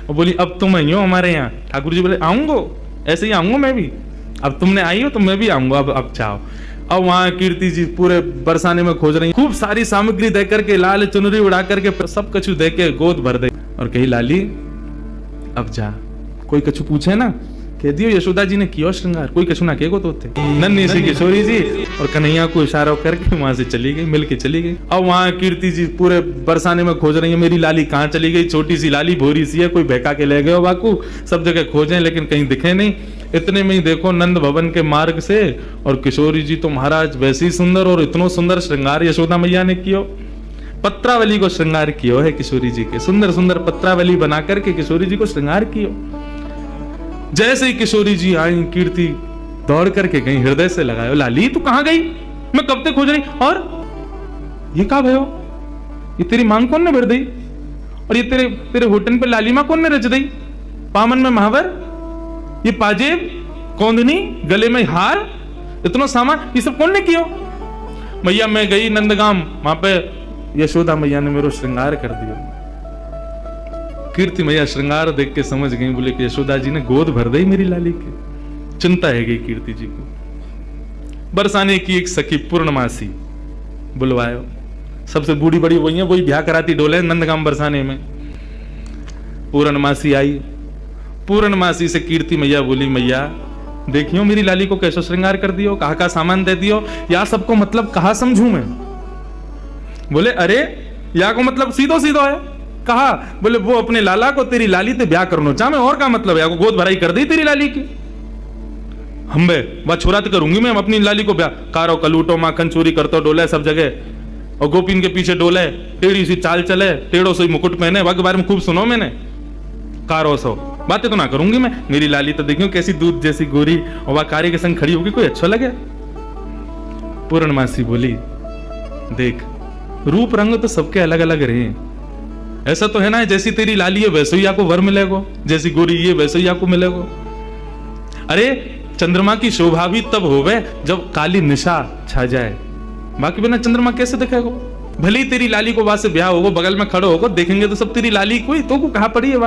और बोली अब तुम आई हो हमारे यहाँ। ठाकुर जी बोले आऊंगो, ऐसे ही आऊंगा मैं भी, अब तुमने आई हो तो मैं भी आऊंगा, अब चाहो। अब वहां कीर्ति जी पूरे बरसाने में खोज रही, खूब सारी सामग्री दे करके, लाल चुनरी उड़ा करके, सब कछु दे के गोद भर दे और कही लाली अब जा। कोई कछु पूछे ना कह दियो यशोदा जी ने किया श्रृंगार, कोई कछु ना कहेगो तो थे। नन्ही सी किशोरी जी और कन्हैया को इशारा करके वहां से चली गई, मिल के चली गई। अब वहां कीर्ति जी पूरे बरसाने में खोज रही है, मेरी लाली कहाँ चली गई, छोटी सी लाली भोरी सी है, कोई बहका के ले गए हो बाकू, सब जगह खोजे लेकिन कहीं दिखे नहीं। इतने में ही देखो नंद भवन के मार्ग से, और किशोरी जी तो महाराज वैसी ही सुंदर, और इतनो सुंदर श्रृंगार यशोदा मैया ने कियो, पत्रावली को श्रृंगार कियो है किशोरी जी के, सुंदर सुंदर पत्रावली बना करके किशोरी जी को श्रृंगार कियो। जैसे ही किशोरी जी आई, कीर्ति दौड़ करके गई, हृदय से लगायो, लाली तू कहां गई, मैं कब तक खोज रही, और ये का भयो, ये तेरी मांग कौन ने भर दी, और ये तेरे होटन पे लाली मां कौन ने रच दी, पामन में महावर, ये पाजेब, कौंदनी, गले में हार, इतना सामान, ये सब कौन ने किया। मैया मैं गई नंदगाम, वहां पे यशोदा मैया ने मेरा श्रृंगार कर दिया। कीर्ति मैया श्रृंगार देख के समझ गई, बोले कि यशोदा जी ने गोद भर दी मेरी लाली के। चिंता है गई कीर्ति जी को। बरसाने की एक सखी पूर्णमासी बुलवायो, सबसे बूढ़ी बड़ी वही है, वही ब्याह कराती डोले नंदगाम बरसाने में। पूर्णमासी आई, पूर्णमासी से कीर्ति मैया बोली मैया देखियो मेरी लाली को कैसा श्रृंगार कर दियो, कहा का सामान दे दियो, या सबको मतलब कहा समझू मैं। बोले अरे या को मतलब सीधो सीधो है, कहा बोले वो अपने लाला को तेरी लाली ते ब्याह करनो चाहे, और का मतलब है, या को गोद भराई कर दी तेरी लाली की, हम्बे वह छोरा तो करूंगी मैं अपनी लाली को ब्याह। कारो कलूटो माखन चोरी करतो डोले सब जगह, और गोपीन के पीछे डोले, टेढ़ी सी चाल चले, टेढ़ो सी मुकुट पहने, वह के बारे में खूब सुनो मैंने, कारो सो बातें तो ना करूंगी मैं। मेरी लाली तो देखियो कैसी दूध जैसी गोरी, और वह कारी के संग खड़ी होगी, कोई अच्छा लगे। पूर्णमासी बोली देख रूप रंग तो सबके अलग अलग रहे, ऐसा तो है ना जैसी तेरी लाली है वैसे ही आपको वर मिलेगो, जैसी गोरी ये वैसे ही आपको मिलेगो। अरे चंद्रमा की शोभा भी तब होवे जब काली निशा छा जाए, बाकी बिना चंद्रमा कैसे दिखेगो। भले तेरी लाली को वहां से ब्याह होगो, बगल में खड़ो होगो, देखेंगे तो सब तेरी लाली कोई तो को कहा पड़ी है।